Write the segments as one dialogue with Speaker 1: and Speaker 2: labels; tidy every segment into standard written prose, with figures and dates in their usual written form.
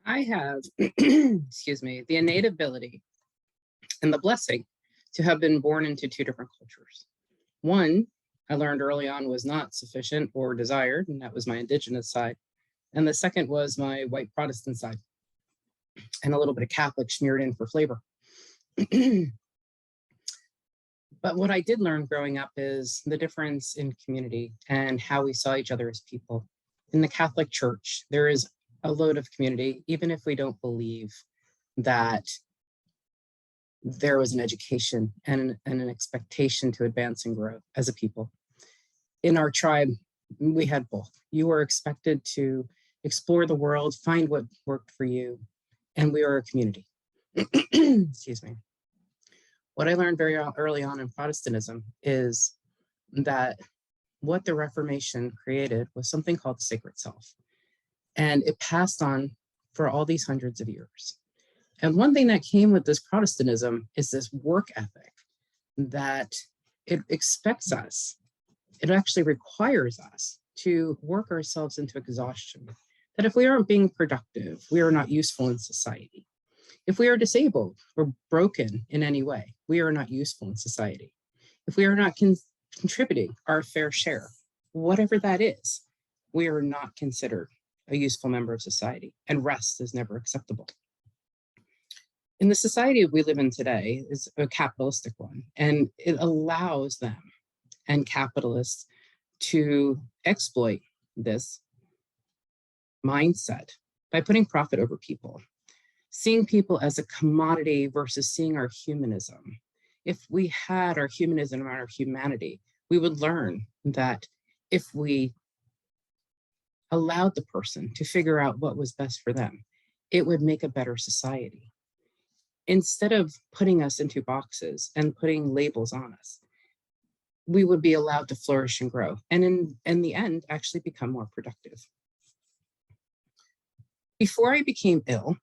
Speaker 1: I have, excuse me, the innate ability and the blessing to have been born into two different cultures. One, I learned early on, was not sufficient or desired, and that was my indigenous side. And the second was my white Protestant side, and a little bit of Catholic smeared in for flavor. But what I did learn growing up is the difference in community and how we saw each other as people. In the Catholic Church, there is a load of community, even if we don't believe that there was an education and an expectation to advance and grow as a people. In our tribe, we had both. You were expected to explore the world, find what worked for you, and we are a community. Excuse me. What I learned very early on in Protestantism is that what the Reformation created was something called the sacred self. And it passed on for all these hundreds of years. And one thing that came with this Protestantism is this work ethic that it expects us, it actually requires us to work ourselves into exhaustion. That if we aren't being productive, we are not useful in society. If we are disabled or broken in any way, we are not useful in society. If we are not contributing our fair share, whatever that is, we are not considered a useful member of society, and rest is never acceptable. In the society we live in today is a capitalistic one, and it allows them and capitalists to exploit this mindset by putting profit over people, seeing people as a commodity versus seeing our humanism. If we had our humanism and our humanity, we would learn that if we allowed the person to figure out what was best for them, it would make a better society. Instead of putting us into boxes and putting labels on us, we would be allowed to flourish and grow, and in the end, actually become more productive. Before I became ill,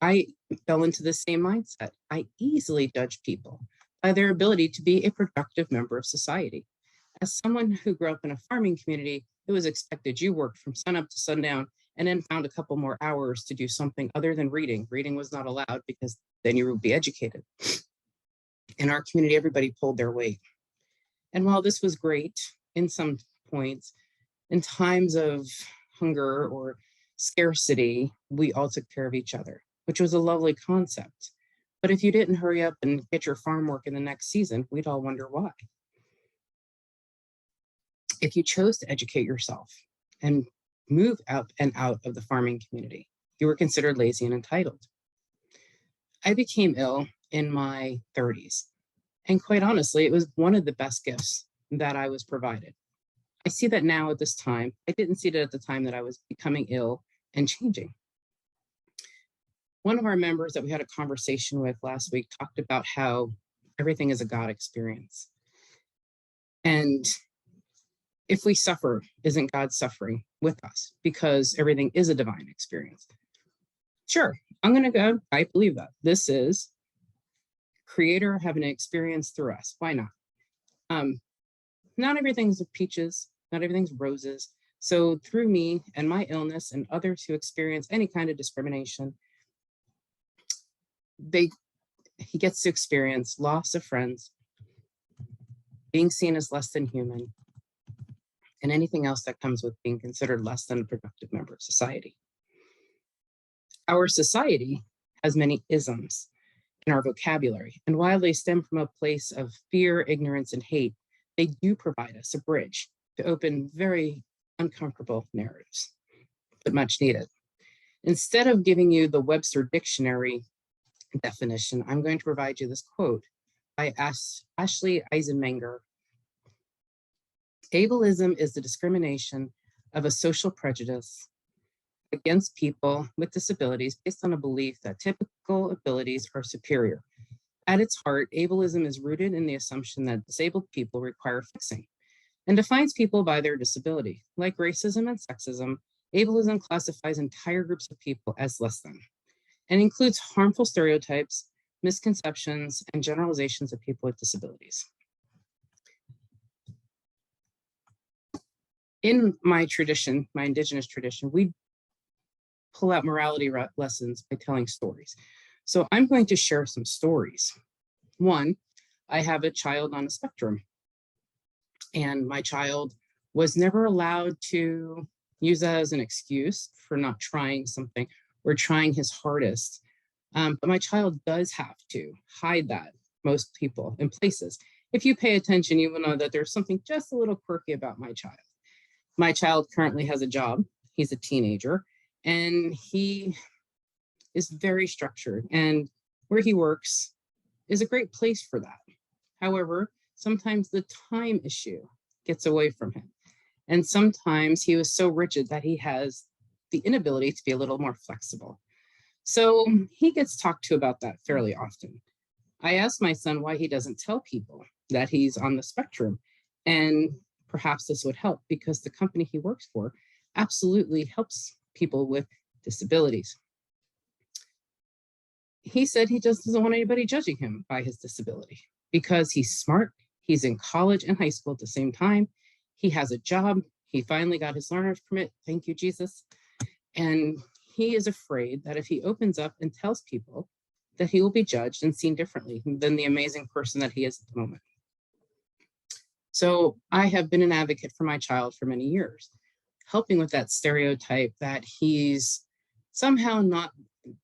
Speaker 1: I fell into the same mindset. I easily judged people by their ability to be a productive member of society. As someone who grew up in a farming community, it was expected you worked from sunup to sundown and then found a couple more hours to do something other than reading. Reading was not allowed because then you would be educated. In our community, everybody pulled their weight. And while this was great in some points, in times of hunger or scarcity, we all took care of each other, which was a lovely concept. But if you didn't hurry up and get your farm work in the next season, we'd all wonder why. If you chose to educate yourself and move up and out of the farming community, you were considered lazy and entitled. I became ill in my 30s. And quite honestly, it was one of the best gifts that I was provided. I see that now at this time. I didn't see it at the time that I was becoming ill and changing. One of our members that we had a conversation with last week talked about how everything is a God experience. And if we suffer, isn't God suffering with us? Because everything is a divine experience. Sure, I'm going to go, I believe that. This is Creator having an experience through us. Why not? Not everything's peaches, not everything's roses. So through me and my illness and others who experience any kind of discrimination, he gets to experience loss of friends, being seen as less than human, and anything else that comes with being considered less than a productive member of society. Our society has many isms in our vocabulary, and while they stem from a place of fear, ignorance, and hate, they do provide us a bridge to open very uncomfortable narratives, but much needed. Instead of giving you the Webster Dictionary definition, I'm going to provide you this quote by Ashley Eisenmenger. Ableism is the discrimination of a social prejudice against people with disabilities based on a belief that typical abilities are superior. At its heart, ableism is rooted in the assumption that disabled people require fixing. and defines people by their disability. Like racism and sexism, ableism classifies entire groups of people as less than and includes harmful stereotypes, misconceptions, and generalizations of people with disabilities. In my tradition, my indigenous tradition, we pull out morality lessons by telling stories. So I'm going to share some stories. One, I have a child on a spectrum, and my child was never allowed to use that as an excuse for not trying something or trying his hardest. But my child does have to hide that, most people in places. If you pay attention, you will know that there's something just a little quirky about my child. My child currently has a job. He's a teenager, and he is very structured, and where he works is a great place for that. However, sometimes the time issue gets away from him. And sometimes he was so rigid that he has the inability to be a little more flexible. So he gets talked to about that fairly often. I asked my son why he doesn't tell people that he's on the spectrum. And perhaps this would help, because the company he works for absolutely helps people with disabilities. He said he just doesn't want anybody judging him by his disability because he's smart. He's in college and high school at the same time. He has a job. He finally got his learner's permit. Thank you, Jesus. And he is afraid that if he opens up and tells people that he will be judged and seen differently than the amazing person that he is at the moment. So I have been an advocate for my child for many years, helping with that stereotype that he's somehow not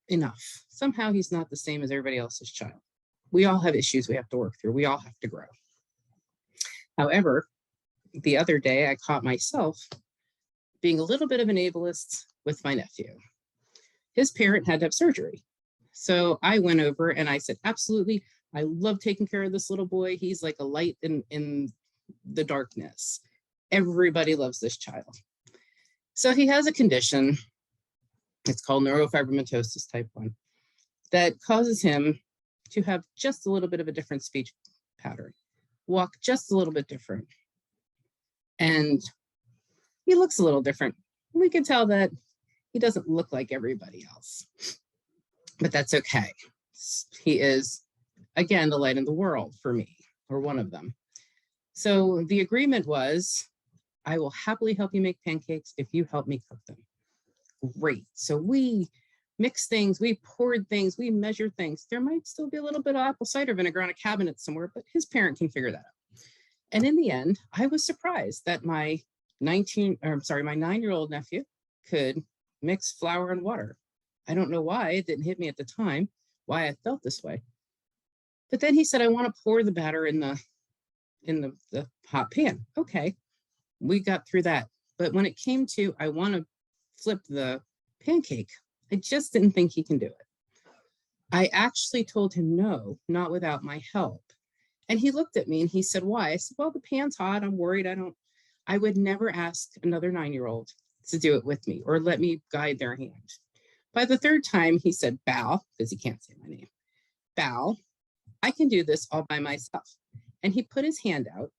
Speaker 1: enough. Somehow he's not the same as everybody else's child. We all have issues we have to work through. We all have to grow. However, the other day I caught myself being a little bit of an ableist with my nephew. His parent had to have surgery. So I went over and I said, absolutely, I love taking care of this little boy. He's like a light in the darkness. Everybody loves this child. So he has a condition, it's called neurofibromatosis type 1, that causes him to have just a little bit of a different speech pattern, walk just a little bit different. And he looks a little different. We can tell that he doesn't look like everybody else, but that's okay. He is, again, the light in the world for me, or one of them. So the agreement was, I will happily help you make pancakes if you help me cook them. Great. So we mixed things, we poured things, we measured things. There might still be a little bit of apple cider vinegar on a cabinet somewhere, but his parent can figure that out. And in the end, I was surprised that my 9-year-old nephew could mix flour and water. I don't know why, it didn't hit me at the time, why I felt this way. But then he said, I want to pour the batter in the hot pan. Okay, we got through that. But when it came to, I want to flip the pancake, I just didn't think he can do it. I actually told him no, not without my help. And he looked at me and he said, why? I said, well, the pan's hot. I'm worried. I would never ask another 9-year-old to do it with me or let me guide their hand. By the third time, he said, Val, because he can't say my name, Val, I can do this all by myself. And he put his hand out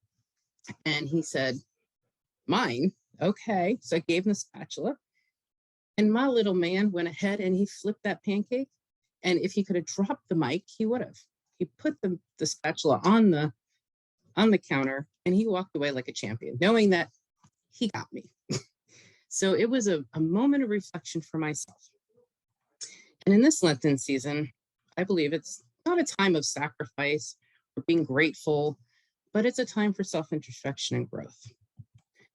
Speaker 1: and he said, mine? Okay. So I gave him the spatula. And my little man went ahead and he flipped that pancake. And if he could have dropped the mic, he would have. He put the spatula on the counter and he walked away like a champion, knowing that he got me. So it was a moment of reflection for myself. And in this Lenten season, I believe it's not a time of sacrifice or being grateful, but it's a time for self-introspection and growth.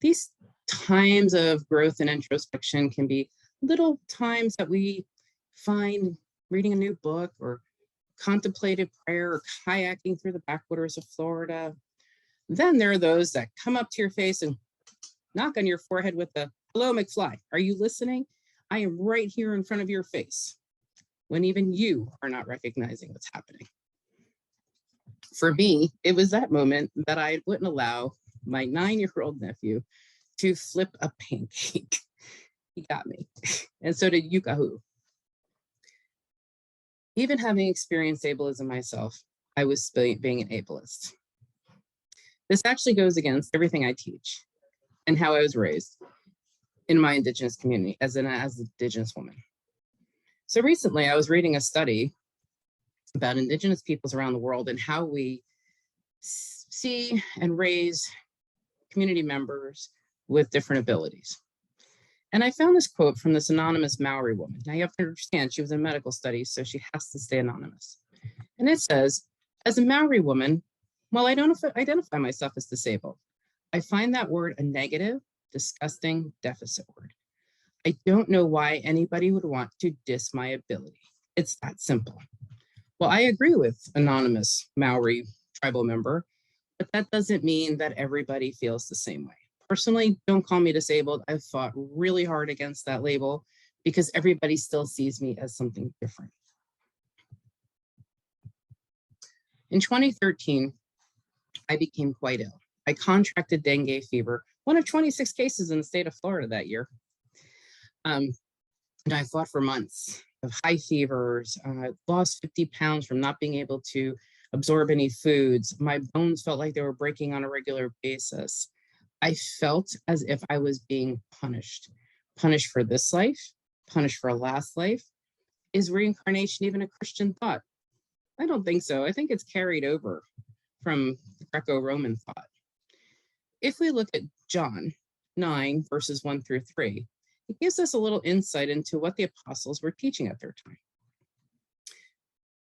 Speaker 1: These times of growth and introspection can be little times that we find reading a new book or contemplative prayer or kayaking through the backwaters of Florida. Then there are those that come up to your face and knock on your forehead with the, hello, McFly, are you listening? I am right here in front of your face, when even you are not recognizing what's happening. For me, it was that moment that I wouldn't allow my 9-year-old nephew to flip a pancake. He got me, and so did Yukahu. Even having experienced ableism myself, I was being an ableist. This actually goes against everything I teach and how I was raised in my Indigenous community as an Indigenous woman. So recently I was reading a study about Indigenous peoples around the world and how we see and raise community members with different abilities. And I found this quote from this anonymous Maori woman. Now you have to understand, she was in medical studies, so she has to stay anonymous. And it says, as a Maori woman, while I don't identify myself as disabled, I find that word a negative, disgusting deficit word. I don't know why anybody would want to diss my ability. It's that simple. Well, I agree with anonymous Maori tribal member, but that doesn't mean that everybody feels the same way. Personally, don't call me disabled. I've fought really hard against that label because everybody still sees me as something different. In 2013, I became quite ill. I contracted dengue fever, one of 26 cases in the state of Florida that year. And I fought for months of high fevers. I lost 50 pounds from not being able to absorb any foods. My bones felt like they were breaking on a regular basis. I felt as if I was being punished for this life, punished for a last life. Is reincarnation even a Christian thought? I don't think so. I think it's carried over from Greco-Roman thought. If we look at John 9, verses 1 through 3, it gives us a little insight into what the apostles were teaching at their time.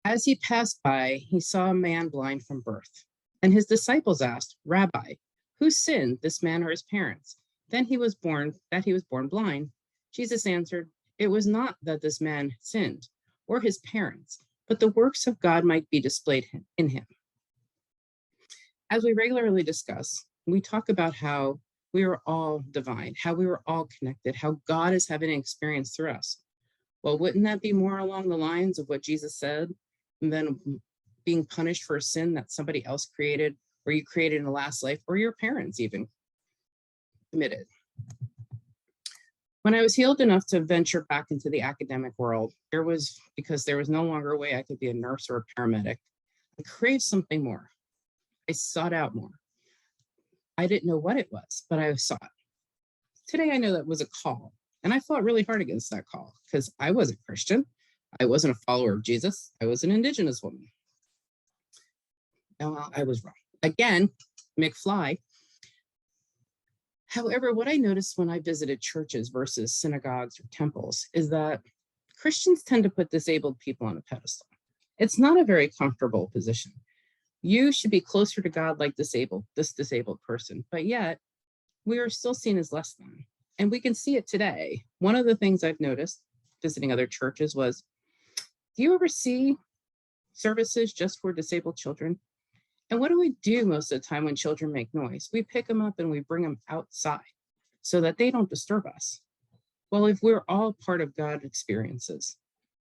Speaker 1: As he passed by, he saw a man blind from birth, and his disciples asked, Rabbi, who sinned, this man or his parents? Then he was born blind. Jesus answered, it was not that this man sinned or his parents, but the works of God might be displayed in him. As we regularly discuss, we talk about how we are all divine, how we were all connected, how God is having an experience through us. Well, wouldn't that be more along the lines of what Jesus said than being punished for a sin that somebody else created, or you created in the last life, or your parents even committed? When I was healed enough to venture back into the academic world, because there was no longer a way I could be a nurse or a paramedic, I craved something more. I sought out more. I didn't know what it was, but I sought. Today I know that was a call, and I fought really hard against that call because I wasn't Christian. I wasn't a follower of Jesus. I was an Indigenous woman. No, I was wrong. Again, McFly. However, what I noticed when I visited churches versus synagogues or temples is that Christians tend to put disabled people on a pedestal. It's not a very comfortable position. You should be closer to God like this disabled person, but yet we are still seen as less than. And we can see it today. One of the things I've noticed visiting other churches was, do you ever see services just for disabled children? And what do we do most of the time when children make noise? We pick them up and we bring them outside so that they don't disturb us. Well, if we're all part of God's experiences,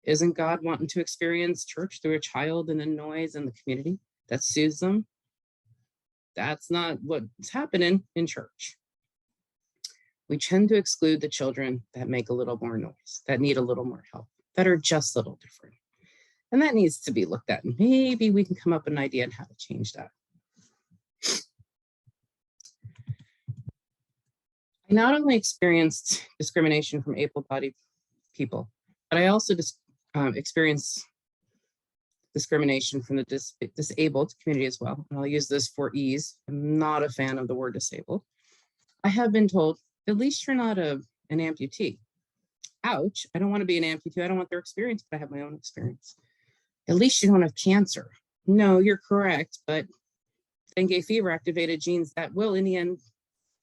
Speaker 1: isn't God wanting to experience church through a child and the noise and the community that soothes them? That's not what's happening in church. We tend to exclude the children that make a little more noise, that need a little more help, that are just a little different. And that needs to be looked at. And maybe we can come up with an idea on how to change that. I not only experienced discrimination from able-bodied people, but I also experienced discrimination from the disabled community as well. And I'll use this for ease. I'm not a fan of the word disabled. I have been told, at least you're not an amputee. Ouch, I don't want to be an amputee. I don't want their experience, but I have my own experience. At least you don't have cancer. No, you're correct, but dengue fever activated genes that will in the end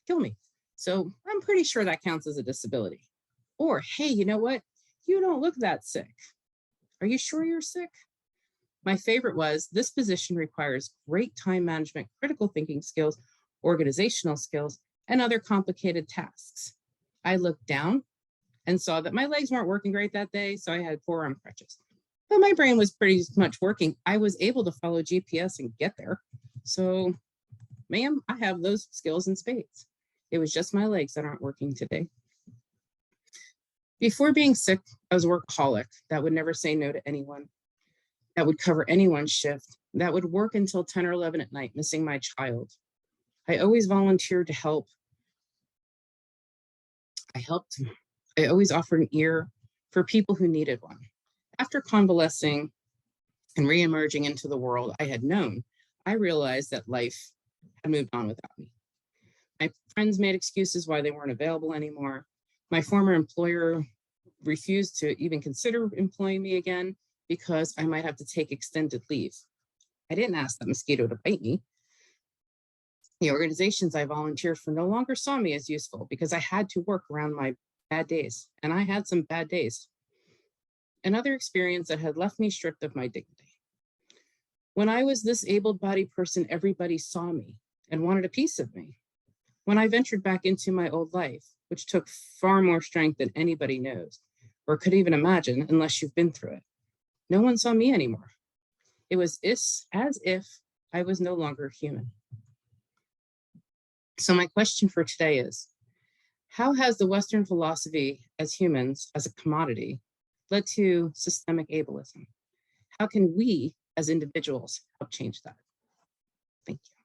Speaker 1: kill me. So I'm pretty sure that counts as a disability. Or, hey, you know what? You don't look that sick. Are you sure you're sick? My favorite was, this position requires great time management, critical thinking skills, organizational skills, and other complicated tasks. I looked down and saw that my legs weren't working great that day, so I had forearm crutches. But my brain was pretty much working. I was able to follow GPS and get there. So, ma'am, I have those skills in spades. It was just my legs that aren't working today. Before being sick, I was a workaholic that would never say no to anyone, that would cover anyone's shift, that would work until 10 or 11 at night, missing my child. I always volunteered to help. I always offered an ear for people who needed one. After convalescing and re-emerging into the world I had known, I realized that life had moved on without me. My friends made excuses why they weren't available anymore. My former employer refused to even consider employing me again because I might have to take extended leave. I didn't ask that mosquito to bite me. The organizations I volunteered for no longer saw me as useful because I had to work around my bad days, and I had some bad days. Another experience that had left me stripped of my dignity. When I was this able-bodied person, everybody saw me and wanted a piece of me. When I ventured back into my old life, which took far more strength than anybody knows or could even imagine unless you've been through it, no one saw me anymore. It was as if I was no longer human. So my question for today is, how has the Western philosophy as humans, as a commodity, led to systemic ableism? How can we as individuals help change that? Thank you.